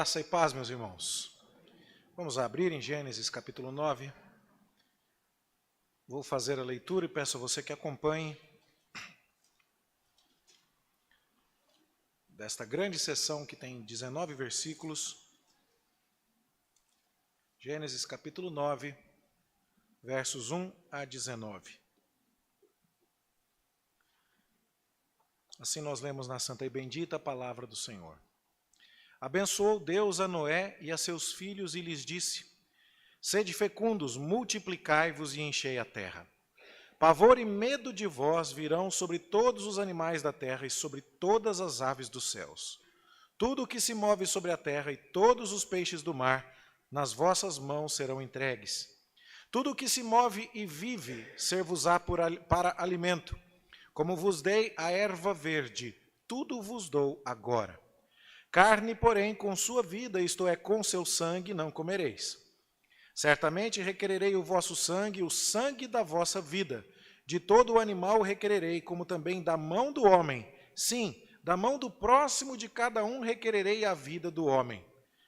Graça e paz, meus irmãos. Vamos abrir em Gênesis capítulo 9. Vou fazer a leitura e peço a você que acompanhe desta grande sessão que tem 19 versículos. Gênesis capítulo 9, versos 1 a 19. Assim nós lemos na santa e bendita palavra do Senhor. Abençoou Deus a Noé e a seus filhos e lhes disse: Sede fecundos, multiplicai-vos e enchei a terra. Pavor e medo de vós virão sobre todos os animais da terra e sobre todas as aves dos céus. Tudo o que se move sobre a terra e todos os peixes do mar, nas vossas mãos serão entregues. Tudo o que se move e vive, ser-vos-á para alimento. Como vos dei a erva verde, tudo vos dou agora. Carne, porém, com sua vida, isto é, com seu sangue, não comereis. Certamente requererei o vosso sangue, o sangue da vossa vida. De todo o animal requererei, como também da mão do homem. Sim, da mão do próximo de cada um requererei a vida do homem.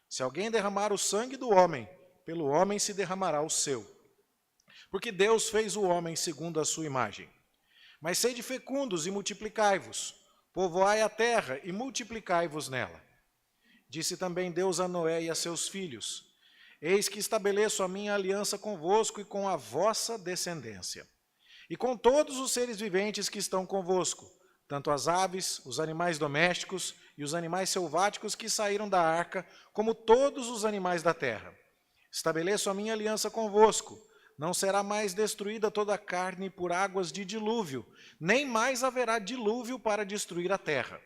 Se alguém derramar o sangue do homem, pelo homem se derramará o seu. Porque Deus fez o homem segundo a sua imagem. Mas sede fecundos e multiplicai-vos, povoai a terra e multiplicai-vos nela. Disse também Deus a Noé e a seus filhos: Eis que estabeleço a minha aliança convosco e com a vossa descendência, e com todos os seres viventes que estão convosco, tanto as aves, os animais domésticos e os animais selváticos que saíram da arca, como todos os animais da terra. Estabeleço a minha aliança convosco. Não será mais destruída toda a carne por águas de dilúvio, nem mais haverá dilúvio para destruir a terra.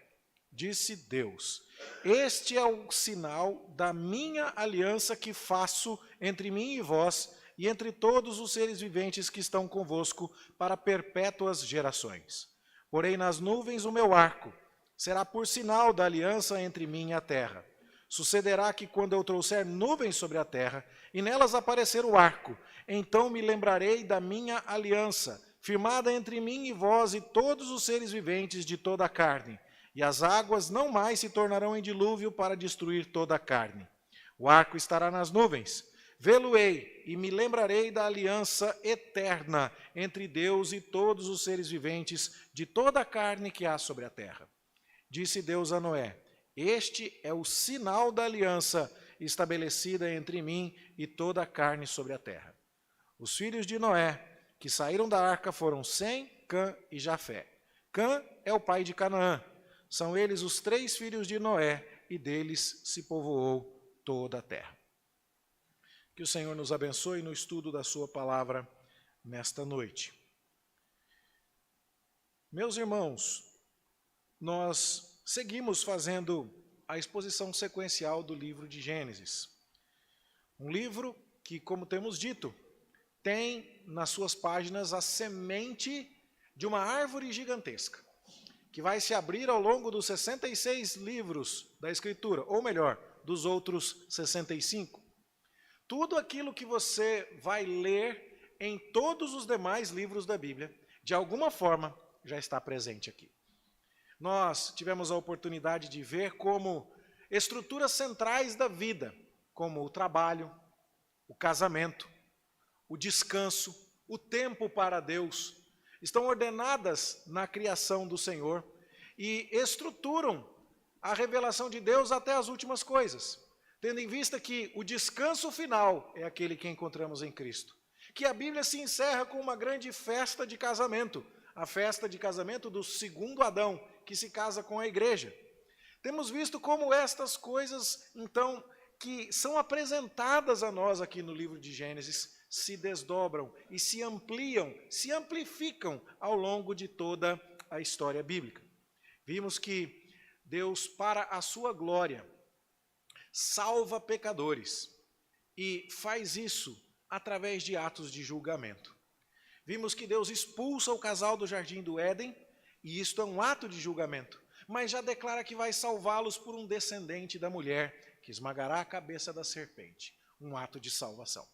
Disse Deus: Este é o sinal da minha aliança que faço entre mim e vós, e entre todos os seres viventes que estão convosco, para perpétuas gerações. Porei nas nuvens o meu arco, será por sinal da aliança entre mim e a terra. Sucederá que quando eu trouxer nuvens sobre a terra, e nelas aparecer o arco, então me lembrarei da minha aliança, firmada entre mim e vós e todos os seres viventes de toda a carne. E as águas não mais se tornarão em dilúvio para destruir toda a carne. O arco estará nas nuvens. Vê-lo-ei e me lembrarei da aliança eterna entre Deus e todos os seres viventes de toda a carne que há sobre a terra. Disse Deus a Noé: Este é o sinal da aliança estabelecida entre mim e toda a carne sobre a terra. Os filhos de Noé que saíram da arca foram Sem, Cã e Jafé. Cã é o pai de Canaã. São eles os 3 filhos de Noé, e deles se povoou toda a terra. Que o Senhor nos abençoe no estudo da sua palavra nesta noite. Meus irmãos, nós seguimos fazendo a exposição sequencial do livro de Gênesis. Um livro que, como temos dito, tem nas suas páginas a semente de uma árvore gigantesca, que vai se abrir ao longo dos 66 livros da Escritura, ou melhor, dos outros 65. Tudo aquilo que você vai ler em todos os demais livros da Bíblia, de alguma forma, já está presente aqui. Nós tivemos a oportunidade de ver como estruturas centrais da vida, como o trabalho, o casamento, o descanso, o tempo para Deus, estão ordenadas na criação do Senhor e estruturam a revelação de Deus até as últimas coisas, tendo em vista que o descanso final é aquele que encontramos em Cristo. Que a Bíblia se encerra com uma grande festa de casamento, a festa de casamento do segundo Adão, que se casa com a igreja. Temos visto como estas coisas, então, que são apresentadas a nós aqui no livro de Gênesis, se desdobram e se ampliam, se amplificam ao longo de toda a história bíblica. Vimos que Deus, para a sua glória, salva pecadores e faz isso através de atos de julgamento. Vimos que Deus expulsa o casal do jardim do Éden, e isto é um ato de julgamento, mas já declara que vai salvá-los por um descendente da mulher, que esmagará a cabeça da serpente, um ato de salvação.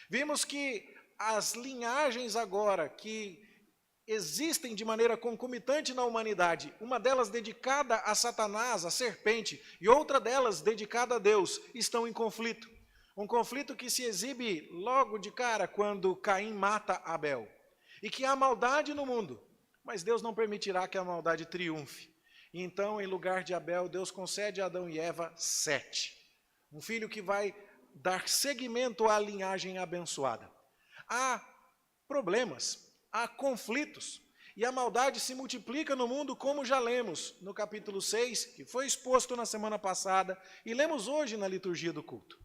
Vimos que as linhagens agora que existem de maneira concomitante na humanidade, uma delas dedicada a Satanás, a serpente, e outra delas dedicada a Deus, estão em conflito. Um conflito que se exibe logo de cara quando Caim mata Abel. E que há maldade no mundo, mas Deus não permitirá que a maldade triunfe. E então, em lugar de Abel, Deus concede a Adão e Eva Sete, um filho que vai dar seguimento à linhagem abençoada. Há problemas, há conflitos, e a maldade se multiplica no mundo, como já lemos no capítulo 6, que foi exposto na semana passada, e lemos hoje na liturgia do culto.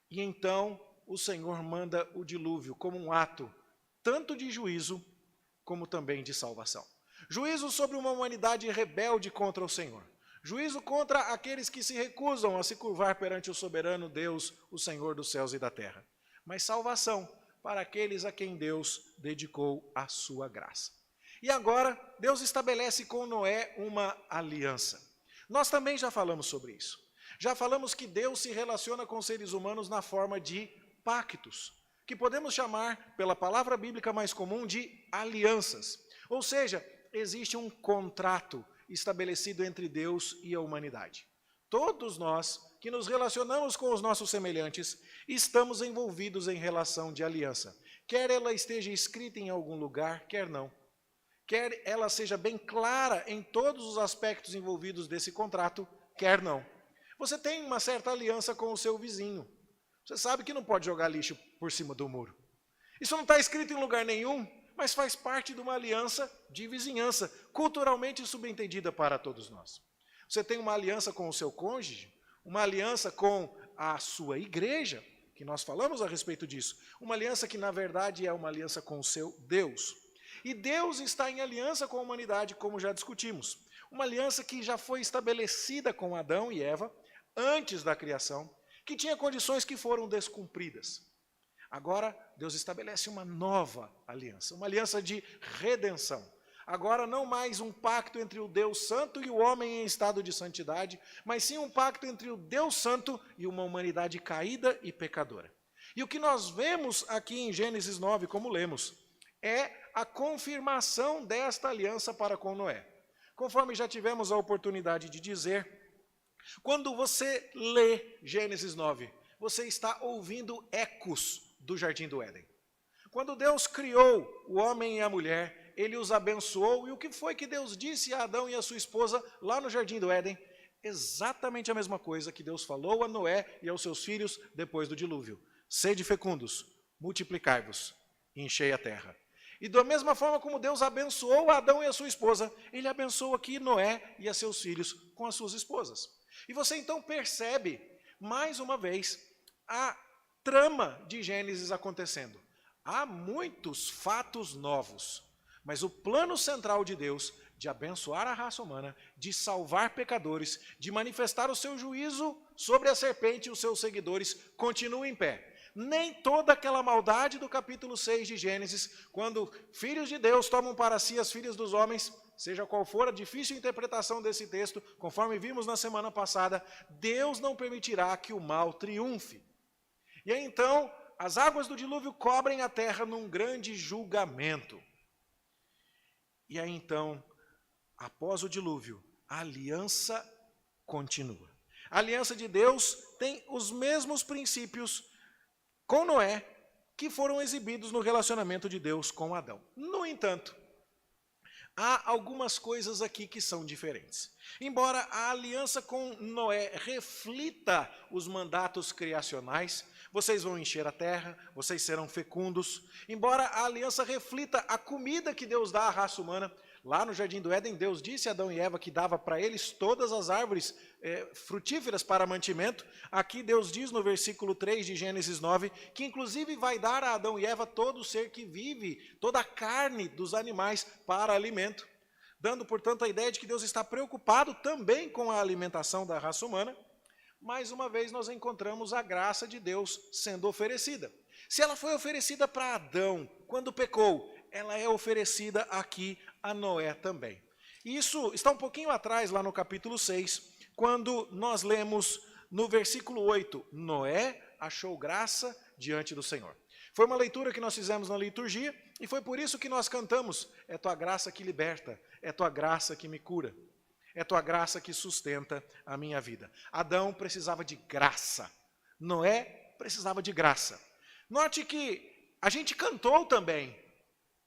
E então o Senhor manda o dilúvio como um ato tanto de juízo, como também de salvação. Juízo sobre uma humanidade rebelde contra o Senhor. Juízo contra aqueles que se recusam a se curvar perante o soberano Deus, o Senhor dos céus e da terra. Mas salvação para aqueles a quem Deus dedicou a sua graça. E agora, Deus estabelece com Noé uma aliança. Nós também já falamos sobre isso. Já falamos que Deus se relaciona com os seres humanos na forma de pactos, que podemos chamar, pela palavra bíblica mais comum, de alianças. Ou seja, existe um contrato estabelecido entre Deus e a humanidade. Todos nós que nos relacionamos com os nossos semelhantes, estamos envolvidos em relação de aliança. Quer ela esteja escrita em algum lugar, quer não. Quer ela seja bem clara em todos os aspectos envolvidos desse contrato, quer não. Você tem uma certa aliança com o seu vizinho. Você sabe que não pode jogar lixo por cima do muro. Isso não está escrito em lugar nenhum, mas faz parte de uma aliança de vizinhança, culturalmente subentendida para todos nós. Você tem uma aliança com o seu cônjuge, uma aliança com a sua igreja, que nós falamos a respeito disso, uma aliança que na verdade é uma aliança com o seu Deus. E Deus está em aliança com a humanidade, como já discutimos. Uma aliança que já foi estabelecida com Adão e Eva, antes da criação, que tinha condições que foram descumpridas. Agora, Deus estabelece uma nova aliança, uma aliança de redenção. Agora, não mais um pacto entre o Deus Santo e o homem em estado de santidade, mas sim um pacto entre o Deus Santo e uma humanidade caída e pecadora. E o que nós vemos aqui em Gênesis 9, como lemos, é a confirmação desta aliança para com Noé. Conforme já tivemos a oportunidade de dizer, quando você lê Gênesis 9, você está ouvindo ecos do Jardim do Éden. Quando Deus criou o homem e a mulher, ele os abençoou, e o que foi que Deus disse a Adão e a sua esposa lá no Jardim do Éden? Exatamente a mesma coisa que Deus falou a Noé e aos seus filhos depois do dilúvio. Sede fecundos, multiplicai-vos e enchei a terra. E da mesma forma como Deus abençoou a Adão e a sua esposa, ele abençoou aqui Noé e a seus filhos com as suas esposas. E você então percebe, mais uma vez, a trama de Gênesis acontecendo. Há muitos fatos novos, mas o plano central de Deus de abençoar a raça humana, de salvar pecadores, de manifestar o seu juízo sobre a serpente e os seus seguidores, continua em pé. Nem toda aquela maldade do capítulo 6 de Gênesis, quando filhos de Deus tomam para si as filhas dos homens, seja qual for a difícil interpretação desse texto, conforme vimos na semana passada, Deus não permitirá que o mal triunfe. E aí então, as águas do dilúvio cobrem a terra num grande julgamento. E aí então, após o dilúvio, a aliança continua. A aliança de Deus tem os mesmos princípios com Noé, que foram exibidos no relacionamento de Deus com Adão. No entanto, há algumas coisas aqui que são diferentes. Embora a aliança com Noé reflita os mandatos criacionais, vocês vão encher a terra, vocês serão fecundos. Embora a aliança reflita a comida que Deus dá à raça humana, lá no Jardim do Éden, Deus disse a Adão e Eva que dava para eles todas as árvores frutíferas para mantimento. Aqui Deus diz no versículo 3 de Gênesis 9, que inclusive vai dar a Adão e Eva todo o ser que vive, toda a carne dos animais para alimento, dando, portanto, a ideia de que Deus está preocupado também com a alimentação da raça humana. Mais uma vez nós encontramos a graça de Deus sendo oferecida. Se ela foi oferecida para Adão quando pecou, ela é oferecida aqui a Noé também. Isso está um pouquinho atrás, lá no capítulo 6, quando nós lemos no versículo 8, Noé achou graça diante do Senhor. Foi uma leitura que nós fizemos na liturgia e foi por isso que nós cantamos: é tua graça que liberta, é tua graça que me cura, é tua graça que sustenta a minha vida. Adão precisava de graça, Noé precisava de graça. Note que a gente cantou também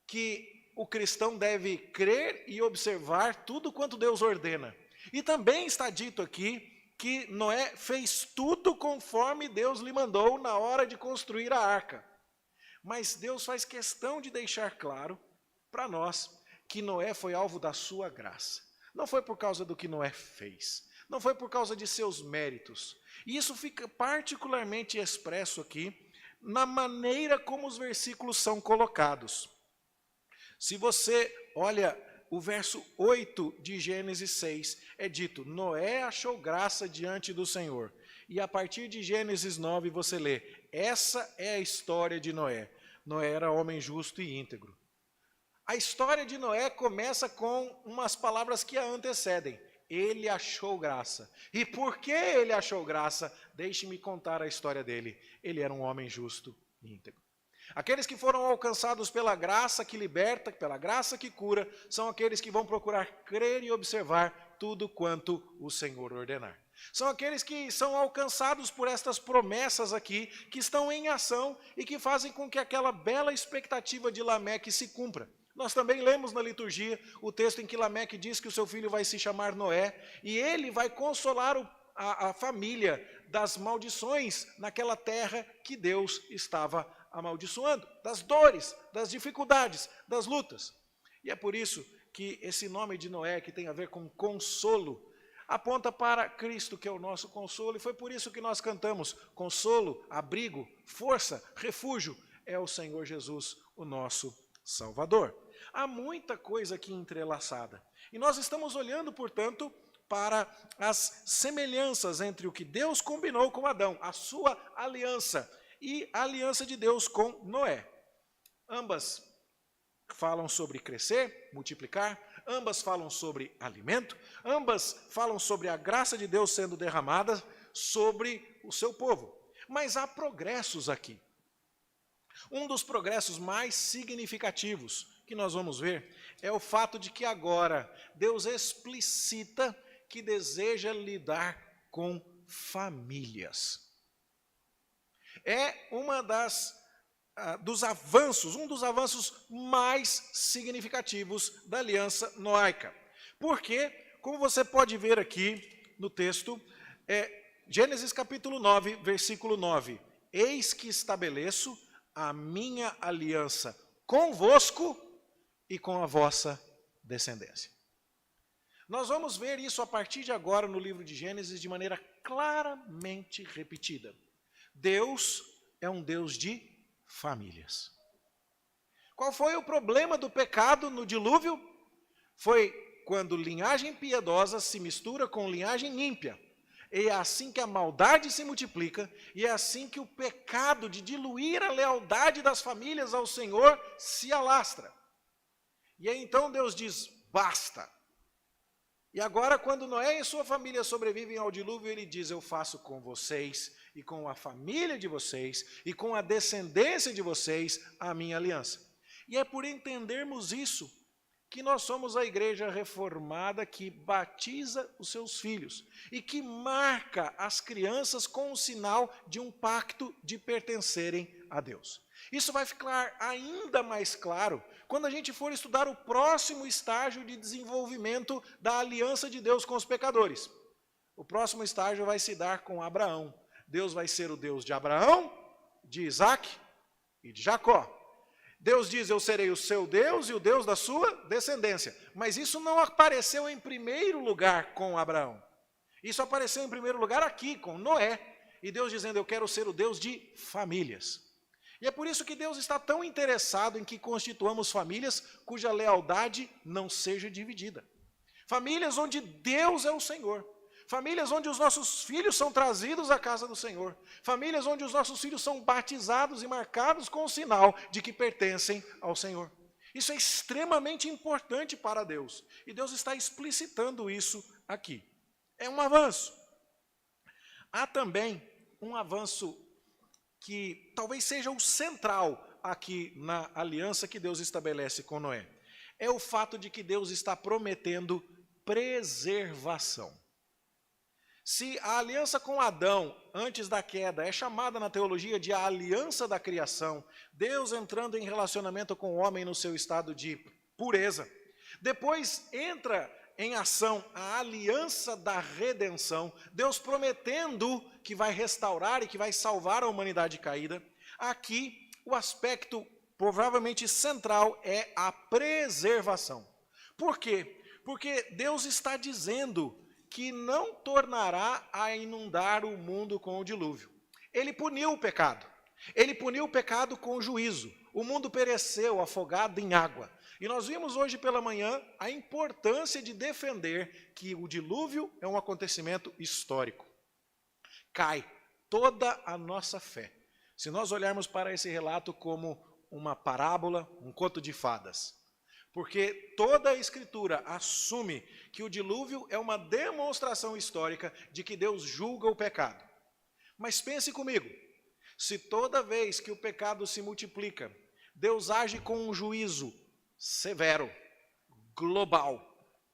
que o cristão deve crer e observar tudo quanto Deus ordena. E também está dito aqui que Noé fez tudo conforme Deus lhe mandou na hora de construir a arca. Mas Deus faz questão de deixar claro para nós que Noé foi alvo da sua graça. Não foi por causa do que Noé fez, não foi por causa de seus méritos. E isso fica particularmente expresso aqui na maneira como os versículos são colocados. Se você olha o verso 8 de Gênesis 6, é dito: Noé achou graça diante do Senhor. E a partir de Gênesis 9 você lê: essa é a história de Noé. Noé era homem justo e íntegro. A história de Noé começa com umas palavras que a antecedem. Ele achou graça. E por que ele achou graça? Deixe-me contar a história dele. Ele era um homem justo e íntegro. Aqueles que foram alcançados pela graça que liberta, pela graça que cura, são aqueles que vão procurar crer e observar tudo quanto o Senhor ordenar. São aqueles que são alcançados por estas promessas aqui, que estão em ação e que fazem com que aquela bela expectativa de Lameque se cumpra. Nós também lemos na liturgia o texto em que Lameque diz que o seu filho vai se chamar Noé, e ele vai consolar a família das maldições naquela terra que Deus estava amaldiçoando, das dores, das dificuldades, das lutas. E é por isso que esse nome de Noé, que tem a ver com consolo, aponta para Cristo, que é o nosso consolo, e foi por isso que nós cantamos: consolo, abrigo, força, refúgio, é o Senhor Jesus, o nosso Salvador. Há muita coisa aqui entrelaçada, e nós estamos olhando, portanto, para as semelhanças entre o que Deus combinou com Adão, a sua aliança, e a aliança de Deus com Noé. Ambas falam sobre crescer, multiplicar, ambas falam sobre alimento, ambas falam sobre a graça de Deus sendo derramada sobre o seu povo. Mas há progressos aqui. Um dos progressos mais significativos que nós vamos ver é o fato de que agora Deus explicita que deseja lidar com famílias. É um dos avanços mais significativos da aliança noaica. Porque, como você pode ver aqui no texto, Gênesis capítulo 9, versículo 9. Eis que estabeleço a minha aliança convosco e com a vossa descendência. Nós vamos ver isso a partir de agora no livro de Gênesis de maneira claramente repetida. Deus é um Deus de famílias. Qual foi o problema do pecado no dilúvio? Foi quando linhagem piedosa se mistura com linhagem ímpia. E é assim que a maldade se multiplica, e é assim que o pecado de diluir a lealdade das famílias ao Senhor se alastra. E aí então Deus diz: basta. E agora, quando Noé e sua família sobrevivem ao dilúvio, ele diz: eu faço com vocês e com a família de vocês e com a descendência de vocês a minha aliança. E é por entendermos isso que nós somos a igreja reformada que batiza os seus filhos e que marca as crianças com o sinal de um pacto de pertencerem a Deus. Isso vai ficar ainda mais claro quando a gente for estudar o próximo estágio de desenvolvimento da aliança de Deus com os pecadores. O próximo estágio vai se dar com Abraão. Deus vai ser o Deus de Abraão, de Isaac e de Jacó. Deus diz: eu serei o seu Deus e o Deus da sua descendência. Mas isso não apareceu em primeiro lugar com Abraão. Isso apareceu em primeiro lugar aqui, com Noé. E Deus dizendo: eu quero ser o Deus de famílias. E é por isso que Deus está tão interessado em que constituamos famílias cuja lealdade não seja dividida. Famílias onde Deus é o Senhor. Famílias onde os nossos filhos são trazidos à casa do Senhor. Famílias onde os nossos filhos são batizados e marcados com o sinal de que pertencem ao Senhor. Isso é extremamente importante para Deus. E Deus está explicitando isso aqui. É um avanço. Há também um avanço que talvez seja o central aqui na aliança que Deus estabelece com Noé. É o fato de que Deus está prometendo preservação. Se a aliança com Adão, antes da queda, é chamada na teologia de a aliança da criação, Deus entrando em relacionamento com o homem no seu estado de pureza, depois entra em ação a aliança da redenção, Deus prometendo que vai restaurar e que vai salvar a humanidade caída. Aqui, o aspecto provavelmente central é a preservação. Por quê? Porque Deus está dizendo que não tornará a inundar o mundo com o dilúvio. Ele puniu o pecado. Ele puniu o pecado com juízo. O mundo pereceu afogado em água. E nós vimos hoje pela manhã a importância de defender que o dilúvio é um acontecimento histórico. Cai toda a nossa fé. Se nós olharmos para esse relato como uma parábola, um conto de fadas. Porque toda a Escritura assume que o dilúvio é uma demonstração histórica de que Deus julga o pecado. Mas pense comigo, se toda vez que o pecado se multiplica, Deus age com um juízo severo, global,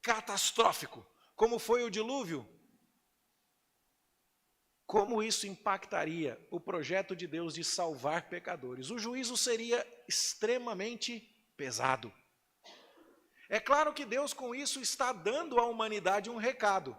catastrófico, como foi o dilúvio, como isso impactaria o projeto de Deus de salvar pecadores? O juízo seria extremamente pesado. É claro que Deus com isso está dando à humanidade um recado.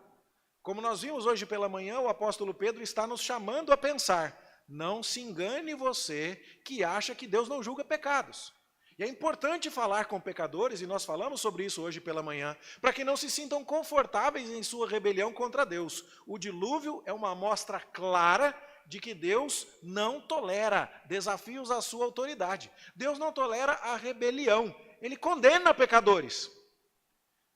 Como nós vimos hoje pela manhã, o apóstolo Pedro está nos chamando a pensar: não se engane você que acha que Deus não julga pecados. E é importante falar com pecadores, e nós falamos sobre isso hoje pela manhã, para que não se sintam confortáveis em sua rebelião contra Deus. O dilúvio é uma amostra clara de que Deus não tolera desafios à sua autoridade. Deus não tolera a rebelião. Ele condena pecadores.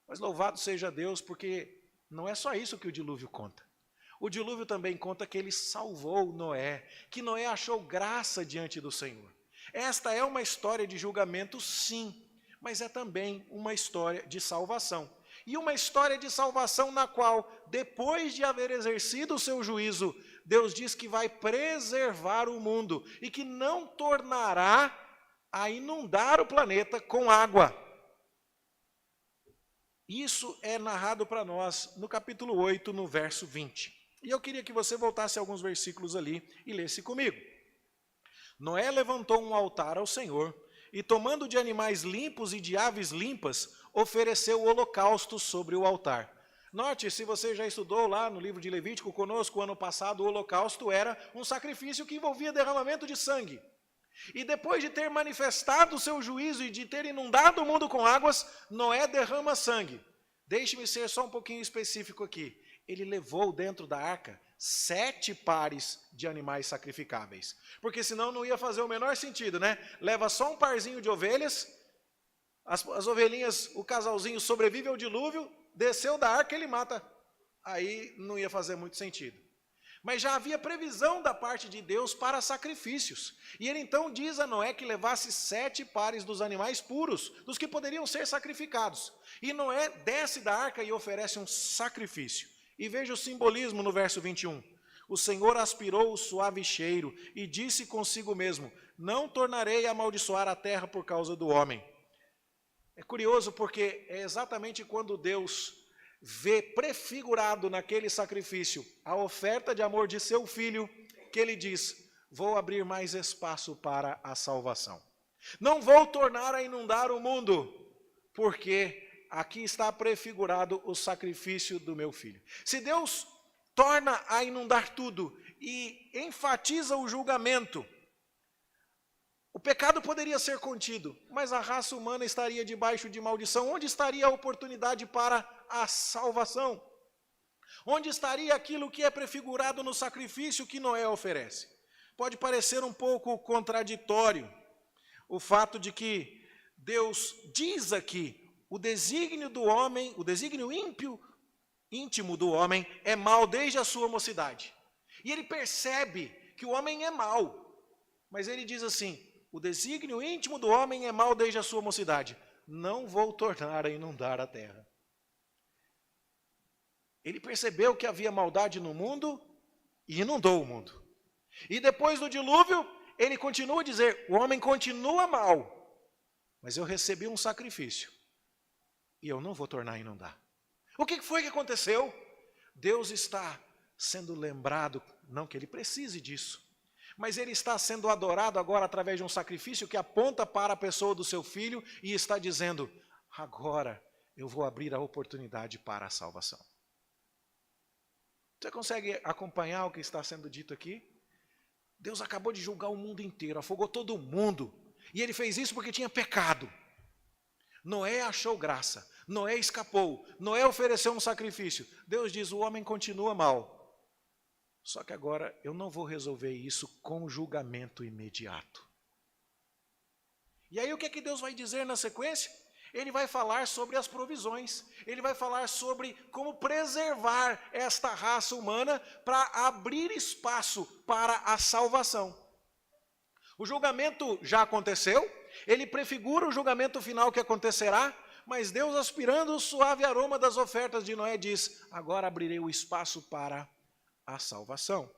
Mas louvado seja Deus, porque não é só isso que o dilúvio conta. O dilúvio também conta que ele salvou Noé, que Noé achou graça diante do Senhor. Esta é uma história de julgamento, sim, mas é também uma história de salvação. E uma história de salvação na qual, depois de haver exercido o seu juízo, Deus diz que vai preservar o mundo e que não tornará a inundar o planeta com água. Isso é narrado para nós no capítulo 8, no verso 20. E eu queria que você voltasse alguns versículos ali e lesse comigo. Noé levantou um altar ao Senhor e, tomando de animais limpos e de aves limpas, ofereceu holocaustos sobre o altar. Note, se você já estudou lá no livro de Levítico conosco, ano passado, o holocausto era um sacrifício que envolvia derramamento de sangue. E depois de ter manifestado o seu juízo e de ter inundado o mundo com águas, Noé derrama sangue. Deixe-me ser só um pouquinho específico aqui. Ele levou dentro da arca 7 pares de animais sacrificáveis. Porque senão não ia fazer o menor sentido, né? Leva só um parzinho de ovelhas, as ovelhinhas, o casalzinho sobrevive ao dilúvio, desceu da arca, ele mata. Aí não ia fazer muito sentido. Mas já havia previsão da parte de Deus para sacrifícios. E ele então diz a Noé que levasse 7 pares dos animais puros, dos que poderiam ser sacrificados. E Noé desce da arca e oferece um sacrifício. E veja o simbolismo no verso 21. O Senhor aspirou o suave cheiro e disse consigo mesmo: não tornarei a amaldiçoar a terra por causa do homem. É curioso porque é exatamente quando Deus vê prefigurado naquele sacrifício a oferta de amor de seu filho, que ele diz: vou abrir mais espaço para a salvação. Não vou tornar a inundar o mundo, porque aqui está prefigurado o sacrifício do meu filho. Se Deus torna a inundar tudo e enfatiza o julgamento, o pecado poderia ser contido, mas a raça humana estaria debaixo de maldição. Onde estaria a oportunidade para a salvação? Onde estaria aquilo que é prefigurado no sacrifício que Noé oferece? Pode parecer um pouco contraditório o fato de que Deus diz aqui: o desígnio do homem, o desígnio íntimo do homem é mau desde a sua mocidade. E ele percebe que o homem é mau, mas ele diz assim: o desígnio íntimo do homem é mau desde a sua mocidade. Não vou tornar a inundar a terra. Ele percebeu que havia maldade no mundo e inundou o mundo. E depois do dilúvio, ele continua a dizer, o homem continua mal, mas eu recebi um sacrifício e eu não vou tornar a inundar. O que foi que aconteceu? Deus está sendo lembrado, não que ele precise disso, mas ele está sendo adorado agora através de um sacrifício que aponta para a pessoa do seu filho e está dizendo, agora eu vou abrir a oportunidade para a salvação. Você consegue acompanhar o que está sendo dito aqui? Deus acabou de julgar o mundo inteiro, afogou todo mundo. E ele fez isso porque tinha pecado. Noé achou graça, Noé escapou, Noé ofereceu um sacrifício. Deus diz, o homem continua mal. Só que agora eu não vou resolver isso com julgamento imediato. E aí o que é que Deus vai dizer na sequência? Ele vai falar sobre as provisões, ele vai falar sobre como preservar esta raça humana para abrir espaço para a salvação. O julgamento já aconteceu, ele prefigura o julgamento final que acontecerá, mas Deus, aspirando o suave aroma das ofertas de Noé, diz, agora abrirei o espaço para a salvação.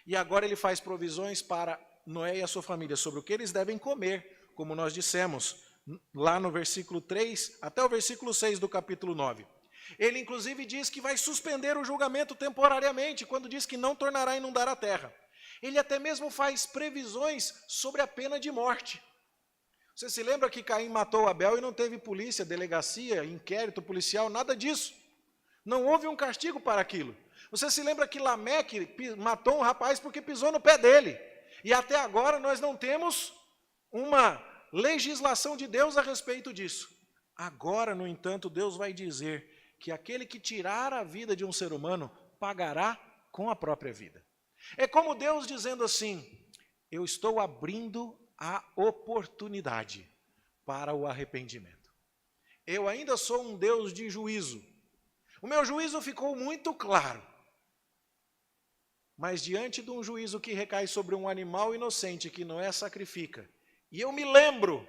E agora ele faz provisões para Noé e a sua família sobre o que eles devem comer, como nós dissemos, lá no versículo 3 até o versículo 6 do capítulo 9. Ele inclusive diz que vai suspender o julgamento temporariamente, quando diz que não tornará a inundar a terra. Ele até mesmo faz previsões sobre a pena de morte. Você se lembra que Caim matou Abel e não teve polícia, delegacia, inquérito policial, nada disso. Não houve um castigo para aquilo. Você se lembra que Lameque matou um rapaz porque pisou no pé dele. E até agora nós não temos uma legislação de Deus a respeito disso. Agora, no entanto, Deus vai dizer que aquele que tirar a vida de um ser humano pagará com a própria vida. É como Deus dizendo assim, eu estou abrindo a oportunidade para o arrependimento. Eu ainda sou um Deus de juízo. O meu juízo ficou muito claro. Mas diante de um juízo que recai sobre um animal inocente que Noé sacrifica, e eu me lembro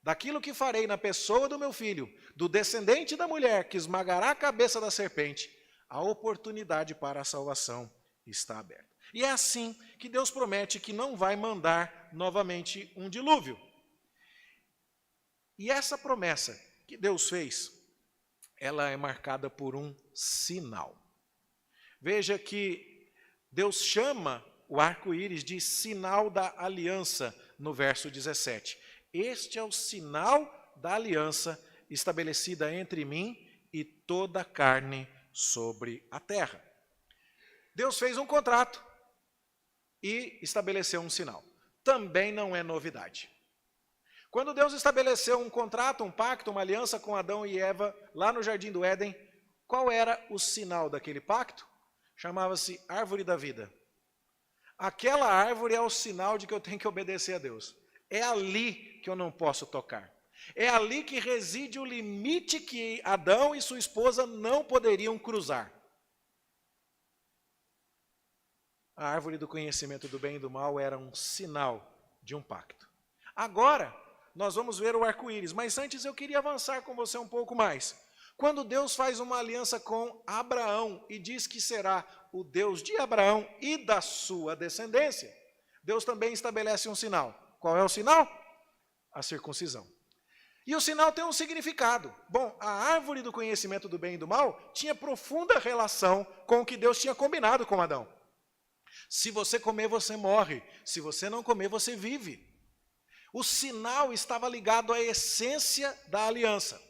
daquilo que farei na pessoa do meu filho, do descendente da mulher que esmagará a cabeça da serpente, a oportunidade para a salvação está aberta. E é assim que Deus promete que não vai mandar novamente um dilúvio. E essa promessa que Deus fez, ela é marcada por um sinal. Veja que Deus chama o arco-íris de sinal da aliança, no verso 17. Este é o sinal da aliança estabelecida entre mim e toda a carne sobre a terra. Deus fez um contrato e estabeleceu um sinal. Também não é novidade. Quando Deus estabeleceu um contrato, um pacto, uma aliança com Adão e Eva, lá no Jardim do Éden, qual era o sinal daquele pacto? Chamava-se árvore da vida. Aquela árvore é o sinal de que eu tenho que obedecer a Deus. É ali que eu não posso tocar. É ali que reside o limite que Adão e sua esposa não poderiam cruzar. A árvore do conhecimento do bem e do mal era um sinal de um pacto. Agora, nós vamos ver o arco-íris, mas antes eu queria avançar com você um pouco mais. Quando Deus faz uma aliança com Abraão e diz que será o Deus de Abraão e da sua descendência, Deus também estabelece um sinal. Qual é o sinal? A circuncisão. E o sinal tem um significado. Bom, a árvore do conhecimento do bem e do mal tinha profunda relação com o que Deus tinha combinado com Adão. Se você comer, você morre. Se você não comer, você vive. O sinal estava ligado à essência da aliança.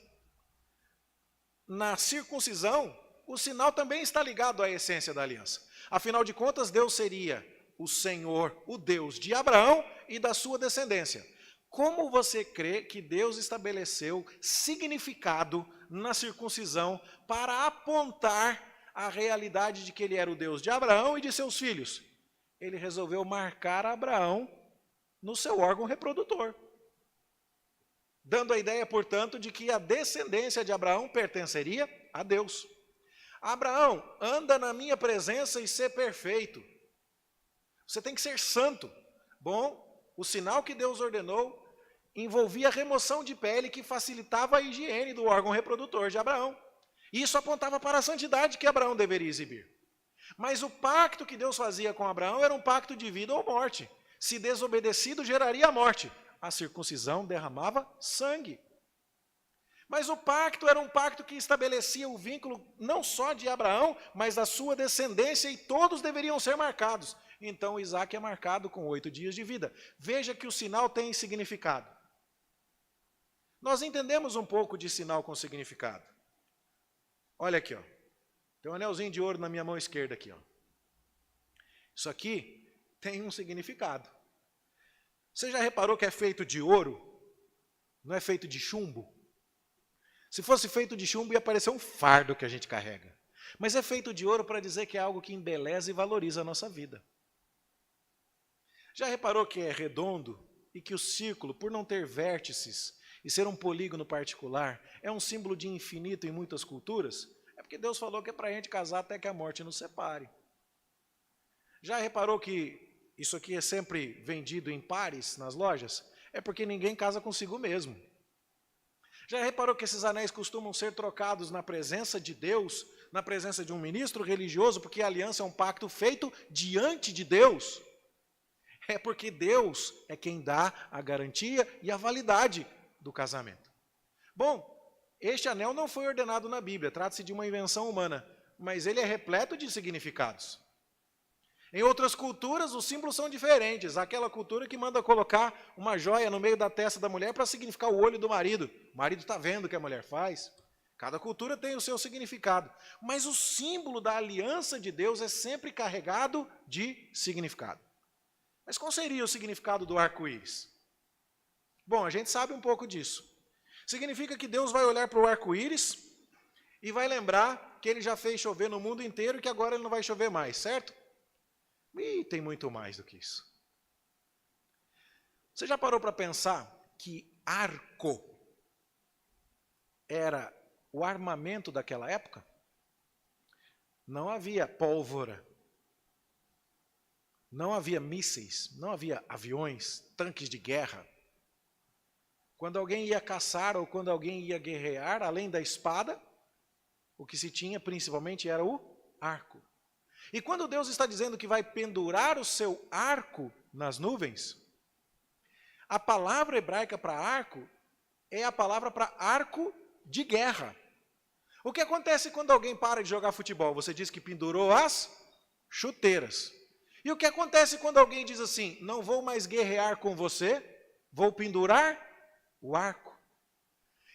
Na circuncisão, o sinal também está ligado à essência da aliança. Afinal de contas, Deus seria o Senhor, o Deus de Abraão e da sua descendência. Como você crê que Deus estabeleceu significado na circuncisão para apontar a realidade de que ele era o Deus de Abraão e de seus filhos? Ele resolveu marcar Abraão no seu órgão reprodutor, dando a ideia, portanto, de que a descendência de Abraão pertenceria a Deus. Abraão, anda na minha presença e ser perfeito. Você tem que ser santo. Bom, o sinal que Deus ordenou envolvia a remoção de pele que facilitava a higiene do órgão reprodutor de Abraão. E isso apontava para a santidade que Abraão deveria exibir. Mas o pacto que Deus fazia com Abraão era um pacto de vida ou morte. Se desobedecido, geraria a morte. A circuncisão derramava sangue. Mas o pacto era um pacto que estabelecia o vínculo não só de Abraão, mas da sua descendência, e todos deveriam ser marcados. Então Isaac é marcado com 8 dias de vida. Veja que o sinal tem significado. Nós entendemos um pouco de sinal com significado. Olha aqui, ó. Tem um anelzinho de ouro na minha mão esquerda aqui, ó. Isso aqui tem um significado. Você já reparou que é feito de ouro? Não é feito de chumbo? Se fosse feito de chumbo, ia parecer um fardo que a gente carrega. Mas é feito de ouro para dizer que é algo que embeleza e valoriza a nossa vida. Já reparou que é redondo e que o círculo, por não ter vértices e ser um polígono particular, é um símbolo de infinito em muitas culturas? É porque Deus falou que é para a gente casar até que a morte nos separe. Já reparou que isso aqui é sempre vendido em pares nas lojas? É porque ninguém casa consigo mesmo. Já reparou que esses anéis costumam ser trocados na presença de Deus, na presença de um ministro religioso, porque a aliança é um pacto feito diante de Deus? É porque Deus é quem dá a garantia e a validade do casamento. Bom, este anel não foi ordenado na Bíblia, trata-se de uma invenção humana, mas ele é repleto de significados. Em outras culturas, os símbolos são diferentes. Aquela cultura que manda colocar uma joia no meio da testa da mulher para significar o olho do marido. O marido está vendo o que a mulher faz. Cada cultura tem o seu significado. Mas o símbolo da aliança de Deus é sempre carregado de significado. Mas qual seria o significado do arco-íris? Bom, a gente sabe um pouco disso. Significa que Deus vai olhar para o arco-íris e vai lembrar que ele já fez chover no mundo inteiro e que agora ele não vai chover mais, certo? E tem muito mais do que isso. Você já parou para pensar que arco era o armamento daquela época? Não havia pólvora, não havia mísseis, não havia aviões, tanques de guerra. Quando alguém ia caçar ou quando alguém ia guerrear, além da espada, o que se tinha principalmente era o arco. E quando Deus está dizendo que vai pendurar o seu arco nas nuvens, a palavra hebraica para arco é a palavra para arco de guerra. O que acontece quando alguém para de jogar futebol? Você diz que pendurou as chuteiras. E o que acontece quando alguém diz assim, não vou mais guerrear com você, vou pendurar o arco?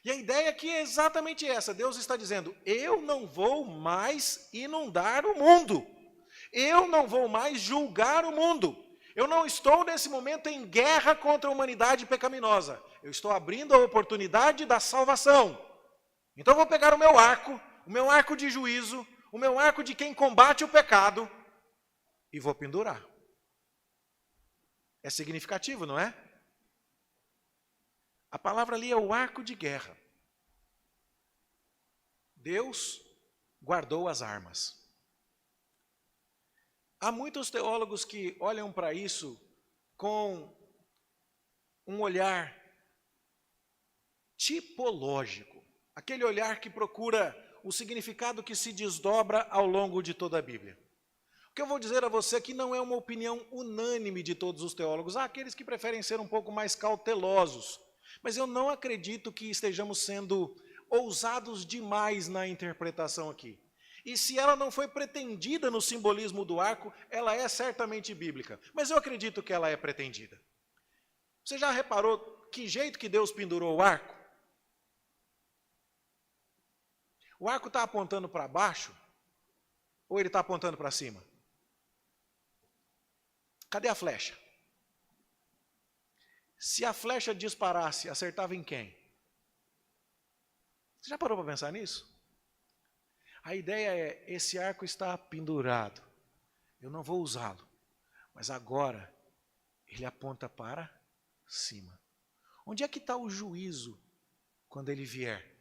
E a ideia aqui é exatamente essa. Deus está dizendo, eu não vou mais inundar o mundo. Eu não vou mais julgar o mundo. Eu não estou nesse momento em guerra contra a humanidade pecaminosa. Eu estou abrindo a oportunidade da salvação. Então eu vou pegar o meu arco de juízo, o meu arco de quem combate o pecado e vou pendurar. É significativo, não é? A palavra ali é o arco de guerra. Deus guardou as armas. Há muitos teólogos que olham para isso com um olhar tipológico, aquele olhar que procura o significado que se desdobra ao longo de toda a Bíblia. O que eu vou dizer a você aqui não é uma opinião unânime de todos os teólogos. Há aqueles que preferem ser um pouco mais cautelosos, mas eu não acredito que estejamos sendo ousados demais na interpretação aqui. E se ela não foi pretendida no simbolismo do arco, ela é certamente bíblica. Mas eu acredito que ela é pretendida. Você já reparou que jeito que Deus pendurou o arco? O arco está apontando para baixo ou ele está apontando para cima? Cadê a flecha? Se a flecha disparasse, acertava em quem? Você já parou para pensar nisso? A ideia é, esse arco está pendurado, eu não vou usá-lo, mas agora ele aponta para cima. Onde é que está o juízo quando ele vier?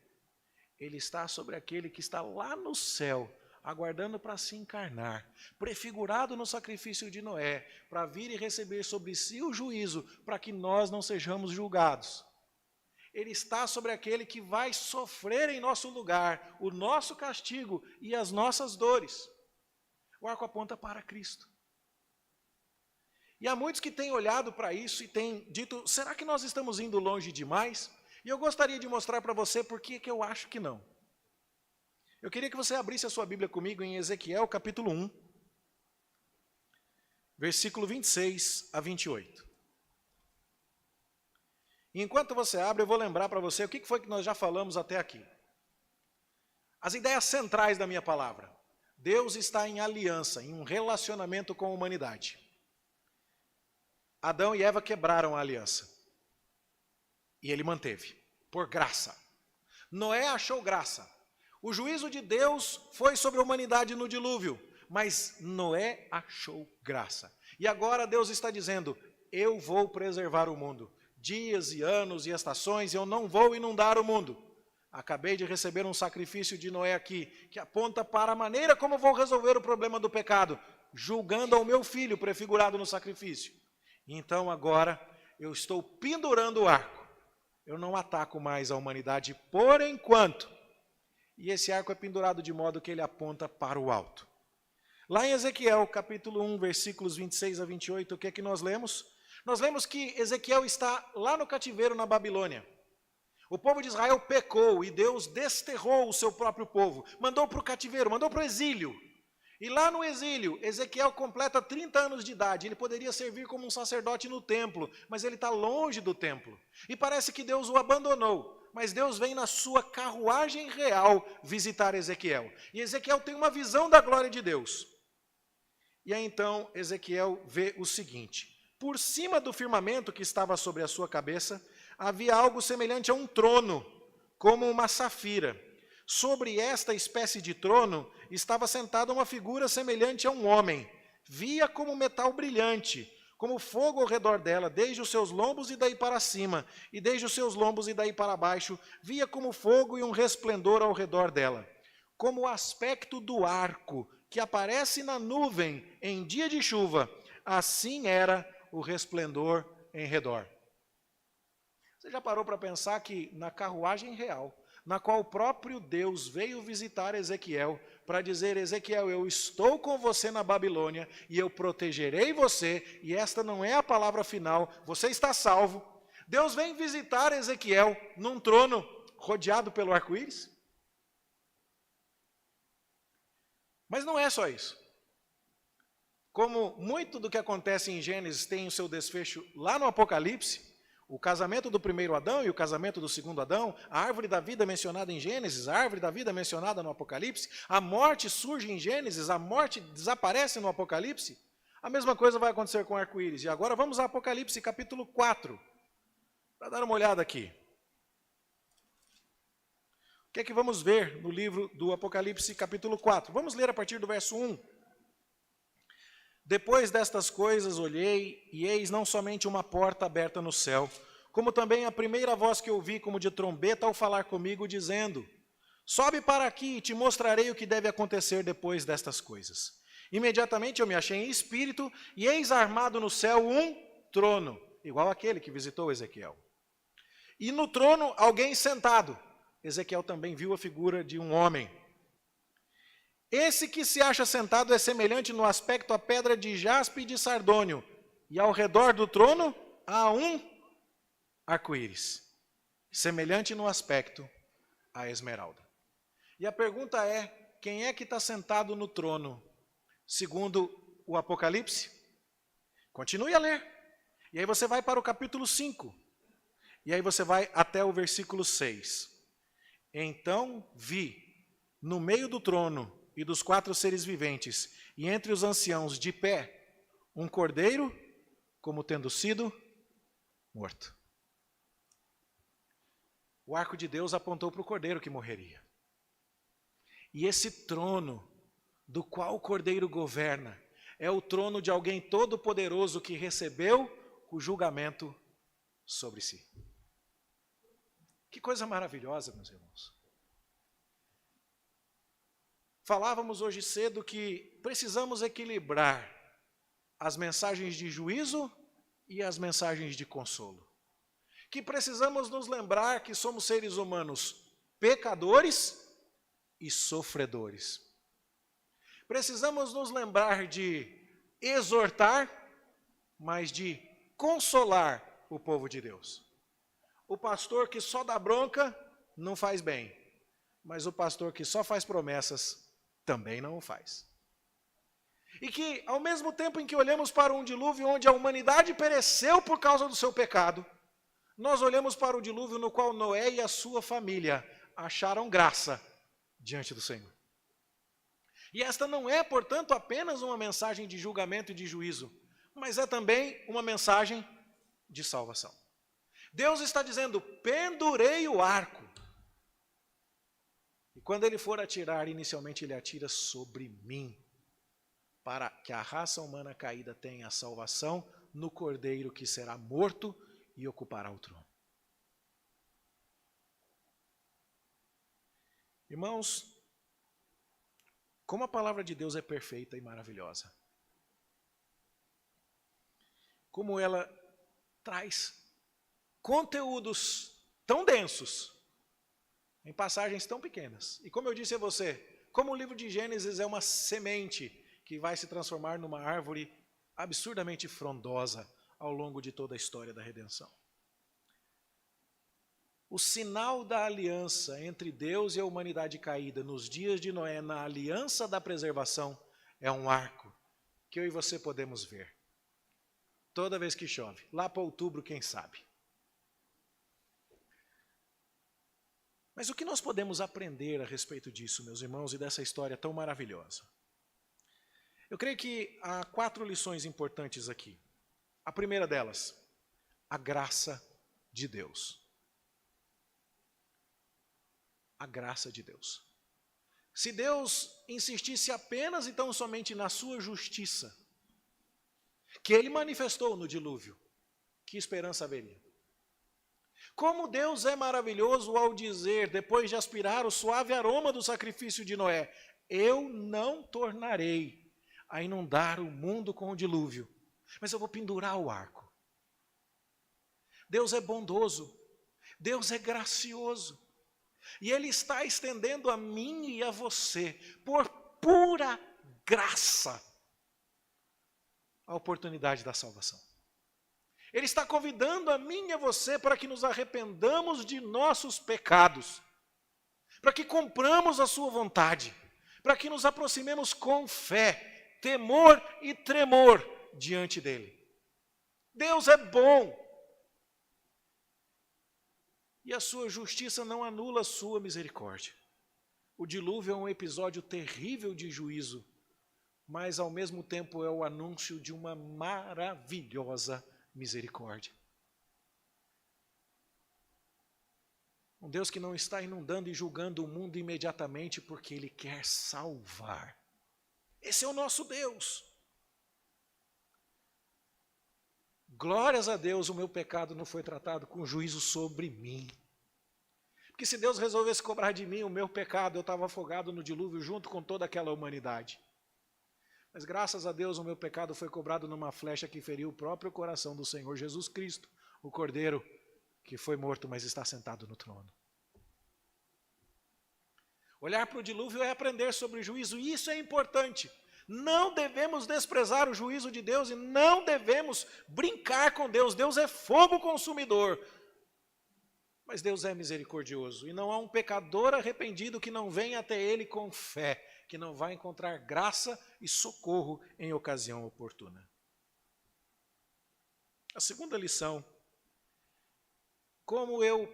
Ele está sobre aquele que está lá no céu, aguardando para se encarnar, prefigurado no sacrifício de Noé, para vir e receber sobre si o juízo, para que nós não sejamos julgados. Ele está sobre aquele que vai sofrer em nosso lugar o nosso castigo e as nossas dores. O arco aponta para Cristo. E há muitos que têm olhado para isso e têm dito, será que nós estamos indo longe demais? E eu gostaria de mostrar para você por que eu acho que não. Eu queria que você abrisse a sua Bíblia comigo em Ezequiel capítulo 1, versículo 26 a 28. E enquanto você abre, eu vou lembrar para você o que foi que nós já falamos até aqui. As ideias centrais da minha palavra. Deus está em aliança, em um relacionamento com a humanidade. Adão e Eva quebraram a aliança. E ele manteve, por graça. Noé achou graça. O juízo de Deus foi sobre a humanidade no dilúvio, mas Noé achou graça. E agora Deus está dizendo, eu vou preservar o mundo. Dias e anos e estações, eu não vou inundar o mundo. Acabei de receber um sacrifício de Noé aqui, que aponta para a maneira como vou resolver o problema do pecado, julgando ao meu filho prefigurado no sacrifício. Então agora eu estou pendurando o arco. Eu não ataco mais a humanidade por enquanto. E esse arco é pendurado de modo que ele aponta para o alto. Lá em Ezequiel, capítulo 1, versículos 26 a 28, o que é que nós lemos? Nós lemos que Ezequiel está lá no cativeiro na Babilônia. O povo de Israel pecou e Deus desterrou o seu próprio povo. Mandou para o cativeiro, mandou para o exílio. E lá no exílio, Ezequiel completa 30 anos de idade. Ele poderia servir como um sacerdote no templo, mas ele está longe do templo. E parece que Deus o abandonou. Mas Deus vem na sua carruagem real visitar Ezequiel. E Ezequiel tem uma visão da glória de Deus. E aí então Ezequiel vê o seguinte: por cima do firmamento que estava sobre a sua cabeça, havia algo semelhante a um trono, como uma safira. Sobre esta espécie de trono estava sentada uma figura semelhante a um homem. Via como metal brilhante, como fogo ao redor dela, desde os seus lombos e daí para cima, e desde os seus lombos e daí para baixo, via como fogo e um resplendor ao redor dela. Como o aspecto do arco que aparece na nuvem em dia de chuva, assim era o resplendor em redor. Você já parou para pensar que na carruagem real, na qual o próprio Deus veio visitar Ezequiel, para dizer, Ezequiel, eu estou com você na Babilônia, e eu protegerei você, e esta não é a palavra final, você está salvo. Deus vem visitar Ezequiel num trono rodeado pelo arco-íris. Mas não é só isso. Como muito do que acontece em Gênesis tem o seu desfecho lá no Apocalipse, o casamento do primeiro Adão e o casamento do segundo Adão, a árvore da vida mencionada em Gênesis, a árvore da vida mencionada no Apocalipse, a morte surge em Gênesis, a morte desaparece no Apocalipse, a mesma coisa vai acontecer com o arco-íris. E agora vamos a Apocalipse capítulo 4, para dar uma olhada aqui. O que é que vamos ver no livro do Apocalipse capítulo 4? Vamos ler a partir do verso 1. Depois destas coisas olhei, e eis não somente uma porta aberta no céu, como também a primeira voz que ouvi como de trombeta ao falar comigo, dizendo, sobe para aqui e te mostrarei o que deve acontecer depois destas coisas. Imediatamente eu me achei em espírito, e eis armado no céu um trono, igual aquele que visitou Ezequiel. E no trono alguém sentado. Ezequiel também viu a figura de um homem. Esse que se acha sentado é semelhante no aspecto à pedra de jaspe e de sardônio, e ao redor do trono há um arco-íris, semelhante no aspecto à esmeralda. E a pergunta é, quem é que está sentado no trono, segundo o Apocalipse? Continue a ler. E aí você vai para o capítulo 5, e aí você vai até o versículo 6. Então vi, no meio do trono, e dos 4 seres viventes, e entre os anciãos de pé, um cordeiro, como tendo sido morto. O arco de Deus apontou para o cordeiro que morreria. E esse trono, do qual o cordeiro governa, é o trono de alguém todo-poderoso que recebeu o julgamento sobre si. Que coisa maravilhosa, meus irmãos. Falávamos hoje cedo que precisamos equilibrar as mensagens de juízo e as mensagens de consolo. Que precisamos nos lembrar que somos seres humanos pecadores e sofredores. Precisamos nos lembrar de exortar, mas de consolar o povo de Deus. O pastor que só dá bronca não faz bem, mas o pastor que só faz promessas também não o faz. E que, ao mesmo tempo em que olhamos para um dilúvio onde a humanidade pereceu por causa do seu pecado, nós olhamos para o dilúvio no qual Noé e a sua família acharam graça diante do Senhor. E esta não é, portanto, apenas uma mensagem de julgamento e de juízo, mas é também uma mensagem de salvação. Deus está dizendo: pendurei o arco. E quando ele for atirar, inicialmente ele atira sobre mim, para que a raça humana caída tenha a salvação no Cordeiro que será morto e ocupará o trono. Irmãos, como a palavra de Deus é perfeita e maravilhosa. Como ela traz conteúdos tão densos em passagens tão pequenas. E como eu disse a você, como o livro de Gênesis é uma semente que vai se transformar numa árvore absurdamente frondosa ao longo de toda a história da redenção. O sinal da aliança entre Deus e a humanidade caída nos dias de Noé, na aliança da preservação, é um arco que eu e você podemos ver. Toda vez que chove, lá para outubro, quem sabe. Mas o que nós podemos aprender a respeito disso, meus irmãos, e dessa história tão maravilhosa? Eu creio que há 4 lições importantes aqui. A primeira delas, a graça de Deus. A graça de Deus. Se Deus insistisse apenas e tão somente na sua justiça, que ele manifestou no dilúvio, que esperança haveria? Como Deus é maravilhoso ao dizer, depois de aspirar o suave aroma do sacrifício de Noé, eu não tornarei a inundar o mundo com o dilúvio, mas eu vou pendurar o arco. Deus é bondoso, Deus é gracioso, e Ele está estendendo a mim e a você, por pura graça, a oportunidade da salvação. Ele está convidando a mim e a você para que nos arrependamos de nossos pecados, para que cumpramos a sua vontade, para que nos aproximemos com fé, temor e tremor diante dele. Deus é bom. E a sua justiça não anula a sua misericórdia. O dilúvio é um episódio terrível de juízo, mas ao mesmo tempo é o anúncio de uma maravilhosa misericórdia. Um Deus que não está inundando e julgando o mundo imediatamente porque Ele quer salvar. Esse é o nosso Deus. Glórias a Deus, o meu pecado não foi tratado com juízo sobre mim. Porque se Deus resolvesse cobrar de mim o meu pecado, eu estava afogado no dilúvio junto com toda aquela humanidade. Mas graças a Deus o meu pecado foi cobrado numa flecha que feriu o próprio coração do Senhor Jesus Cristo, o Cordeiro que foi morto, mas está sentado no trono. Olhar para o dilúvio é aprender sobre o juízo, e isso é importante. Não devemos desprezar o juízo de Deus e não devemos brincar com Deus. Deus é fogo consumidor, mas Deus é misericordioso. E não há um pecador arrependido que não venha até Ele com fé, que não vai encontrar graça e socorro em ocasião oportuna. A segunda lição, como eu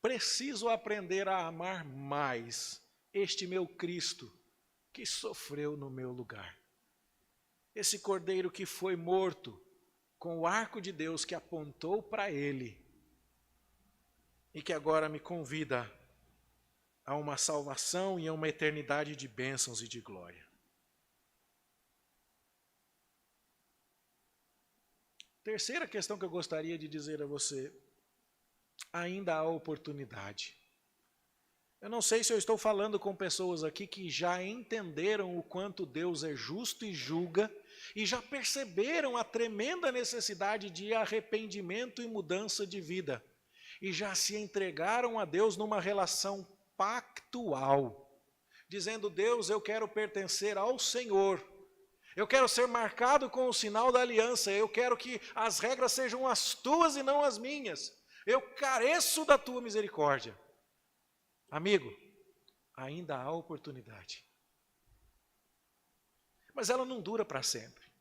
preciso aprender a amar mais este meu Cristo que sofreu no meu lugar. Esse Cordeiro que foi morto com o arco de Deus que apontou para Ele e que agora me convida a uma salvação e a uma eternidade de bênçãos e de glória. Terceira questão que eu gostaria de dizer a você, ainda há oportunidade. Eu não sei se eu estou falando com pessoas aqui que já entenderam o quanto Deus é justo e julga, e já perceberam a tremenda necessidade de arrependimento e mudança de vida, e já se entregaram a Deus numa relação pactual, dizendo: Deus, eu quero pertencer ao Senhor. Eu quero ser marcado com o sinal da aliança. Eu quero que as regras sejam as tuas e não as minhas. Eu careço da tua misericórdia. Amigo, ainda há oportunidade. Mas ela não dura para sempre.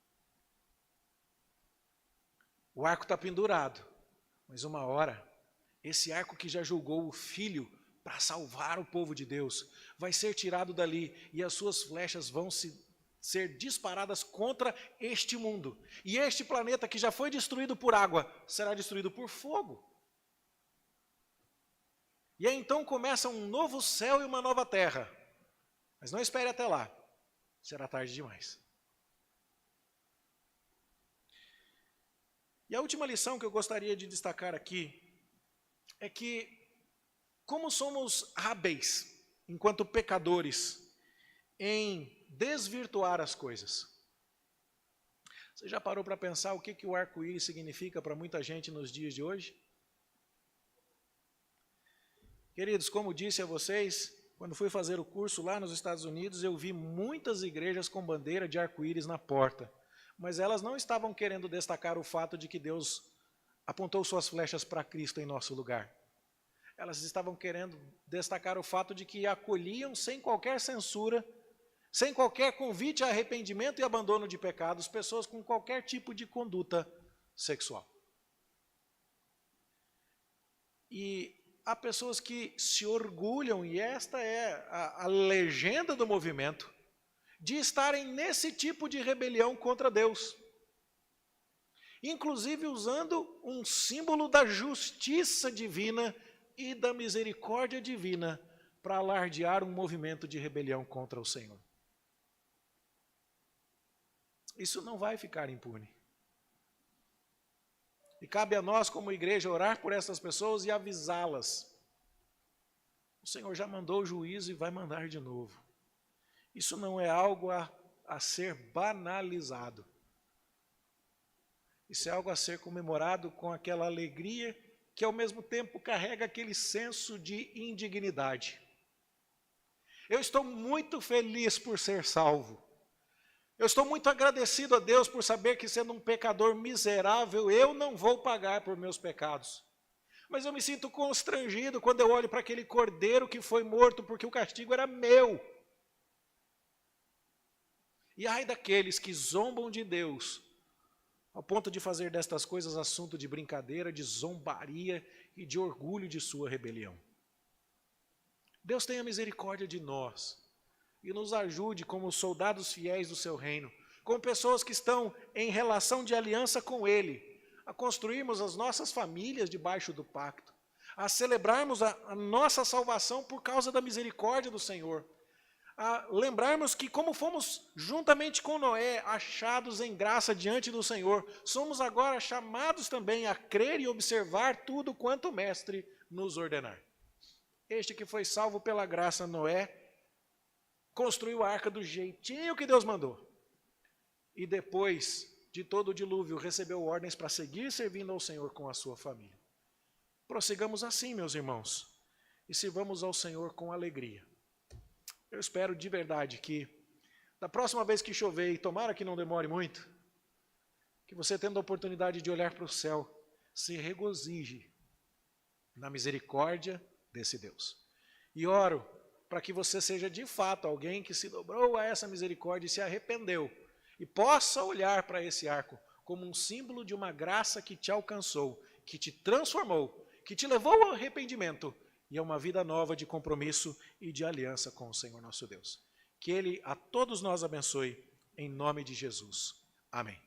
O arco está pendurado, mas uma hora, esse arco que já julgou o Filho para salvar o povo de Deus, vai ser tirado dali e as suas flechas vão ser disparadas contra este mundo. E este planeta que já foi destruído por água, será destruído por fogo. E aí então começa um novo céu e uma nova terra. Mas não espere até lá, será tarde demais. E a última lição que eu gostaria de destacar aqui é que, como somos hábeis, enquanto pecadores, em desvirtuar as coisas. Você já parou para pensar o que o arco-íris significa para muita gente nos dias de hoje? Queridos, como disse a vocês, quando fui fazer o curso lá nos Estados Unidos, eu vi muitas igrejas com bandeira de arco-íris na porta. Mas elas não estavam querendo destacar o fato de que Deus apontou suas flechas para Cristo em nosso lugar. Elas estavam querendo destacar o fato de que acolhiam sem qualquer censura, sem qualquer convite a arrependimento e abandono de pecados, pessoas com qualquer tipo de conduta sexual. E há pessoas que se orgulham, e esta é a legenda do movimento, de estarem nesse tipo de rebelião contra Deus. Inclusive usando um símbolo da justiça divina e da misericórdia divina para alardear um movimento de rebelião contra o Senhor. Isso não vai ficar impune. E cabe a nós, como igreja, orar por essas pessoas e avisá-las. O Senhor já mandou o juízo e vai mandar de novo. Isso não é algo a ser banalizado. Isso é algo a ser comemorado com aquela alegria que ao mesmo tempo carrega aquele senso de indignidade. Eu estou muito feliz por ser salvo. Eu estou muito agradecido a Deus por saber que, sendo um pecador miserável, eu não vou pagar por meus pecados. Mas eu me sinto constrangido quando eu olho para aquele cordeiro que foi morto porque o castigo era meu. E ai daqueles que zombam de Deus, ao ponto de fazer destas coisas assunto de brincadeira, de zombaria e de orgulho de sua rebelião. Deus tenha misericórdia de nós e nos ajude como soldados fiéis do seu reino, como pessoas que estão em relação de aliança com Ele, a construirmos as nossas famílias debaixo do pacto, a celebrarmos a nossa salvação por causa da misericórdia do Senhor, a lembrarmos que, como fomos juntamente com Noé achados em graça diante do Senhor, somos agora chamados também a crer e observar tudo quanto o Mestre nos ordenar. Este que foi salvo pela graça, Noé, construiu a arca do jeitinho que Deus mandou. E depois de todo o dilúvio, recebeu ordens para seguir servindo ao Senhor com a sua família. Prossigamos assim, meus irmãos, e sirvamos ao Senhor com alegria. Eu espero de verdade que, da próxima vez que chover, e tomara que não demore muito, que você, tendo a oportunidade de olhar para o céu, se regozije na misericórdia desse Deus. E oro para que você seja de fato alguém que se dobrou a essa misericórdia e se arrependeu, e possa olhar para esse arco como um símbolo de uma graça que te alcançou, que te transformou, que te levou ao arrependimento e a uma vida nova de compromisso e de aliança com o Senhor nosso Deus. Que Ele a todos nós abençoe, em nome de Jesus. Amém.